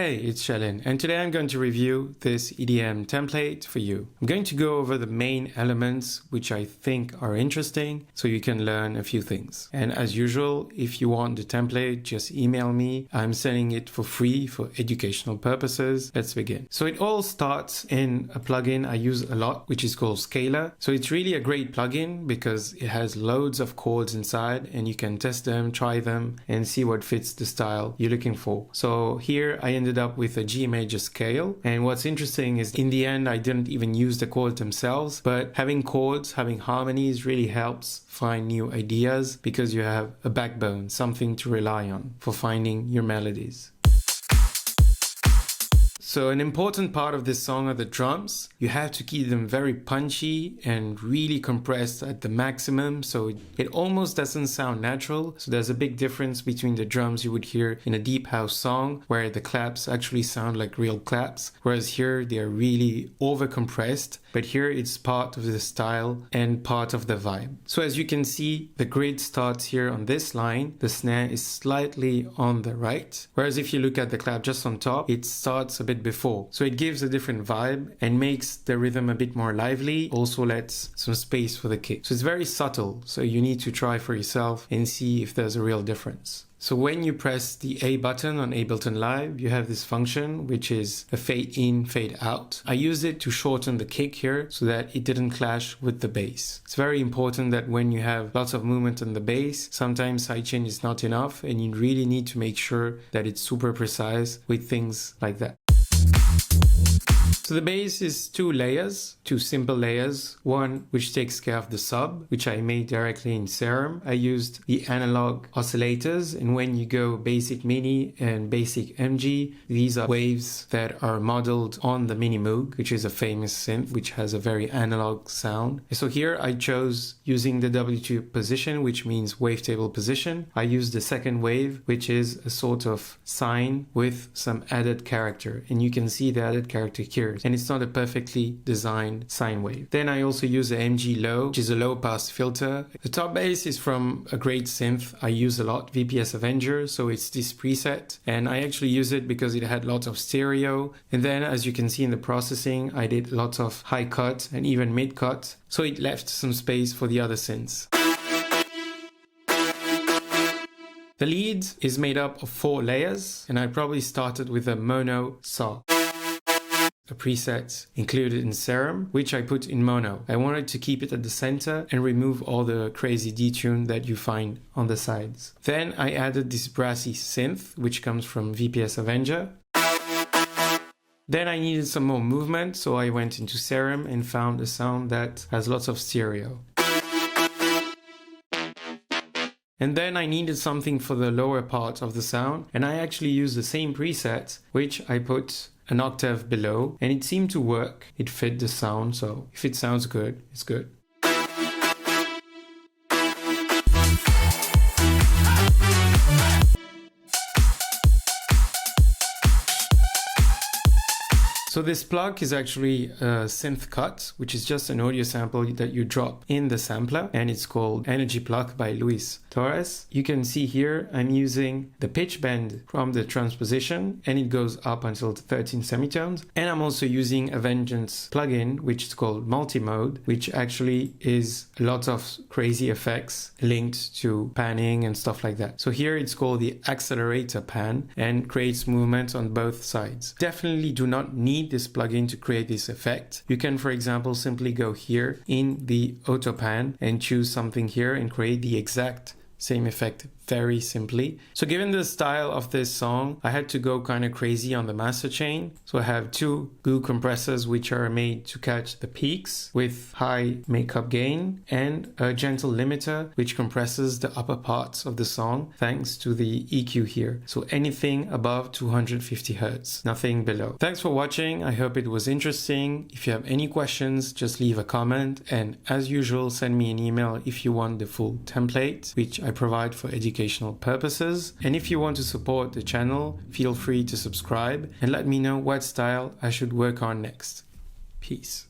Hey, it's Shelin, and today I'm going to review this EDM template for you. I'm going to go over the main elements which I think are interesting so you can learn a few things. And as usual, if you want the template, just email me. I'm selling it for free for educational purposes. Let's begin. So it all starts in a plugin I use a lot, which is called Scalar. So it's really a great plugin because it has loads of chords inside and you can test them, try them, and see what fits the style you're looking for. So here I ended up with a G major scale, and what's interesting is in the end I didn't even use the chords themselves, but having chords, having harmonies really helps find new ideas because you have a backbone, something to rely on for finding your melodies. So an important part of this song are the drums. You have to keep them very punchy and really compressed at the maximum, so it almost doesn't sound natural. So there's a big difference between the drums you would hear in a deep house song where the claps actually sound like real claps, whereas here they are really over compressed, but here it's part of the style and part of the vibe. So as you can see, the grid starts here on this line, the snare is slightly on the right, whereas if you look at the clap just on top, it starts a bit before. So it gives a different vibe and makes the rhythm a bit more lively, also lets some space for the kick. So it's very subtle, so you need to try for yourself and see if there's a real difference. So when you press the A button on Ableton Live, you have this function, which is a fade in, fade out. I used it to shorten the kick here so that it didn't clash with the bass. It's very important that when you have lots of movement on the bass, sometimes sidechain is not enough and you really need to make sure that it's super precise with things like that. So the bass is two simple layers. One which takes care of the sub, which I made directly in Serum. I used the analog oscillators, and when you go basic mini and basic MG, these are waves that are modeled on the Mini Moog, which is a famous synth which has a very analog sound. So here I chose using the W2 position, which means wavetable position. I used the second wave, which is a sort of sine with some added character, and you can see the added character here. And it's not a perfectly designed sine wave. Then I also use the MG Low, which is a low pass filter. The top bass is from a great synth I use a lot, VPS Avenger, so it's this preset, and I actually use it because it had lots of stereo. And then as you can see in the processing, I did lots of high cut and even mid cut, so it left some space for the other synths. The lead is made up of 4 layers, and I probably started with a mono saw, a preset included in Serum, which I put in mono. I wanted to keep it at the center and remove all the crazy detune that you find on the sides. Then I added this brassy synth, which comes from VPS Avenger. Then I needed some more movement, so I went into Serum and found a sound that has lots of stereo. And then I needed something for the lower part of the sound, and I actually used the same preset, which I put an octave below, and it seemed to work. It fit the sound, so if it sounds good, it's good. So this plug is actually a synth cut, which is just an audio sample that you drop in the sampler, and it's called Energy Plug by Luis Torres. You can see here I'm using the pitch bend from the transposition, and it goes up until 13 semitones. And I'm also using a Vengeance plugin, which is called Multi-Mode, which actually is a lot of crazy effects linked to panning and stuff like that. So here it's called the Accelerator Pan and creates movement on both sides. Definitely do not need this plugin to create this effect. You can, for example, simply go here in the auto pan and choose something here and create the exact same effect very simply. So given the style of this song, I had to go kind of crazy on the master chain. So I have 2 glue compressors which are made to catch the peaks with high makeup gain, and a gentle limiter which compresses the upper parts of the song thanks to the EQ here. So anything above 250 Hz, nothing below. Thanks for watching. I hope it was interesting. If you have any questions, just leave a comment, and as usual, send me an email if you want the full template, which I provide for educational purposes. And if you want to support the channel, feel free to subscribe and let me know what style I should work on next. Peace.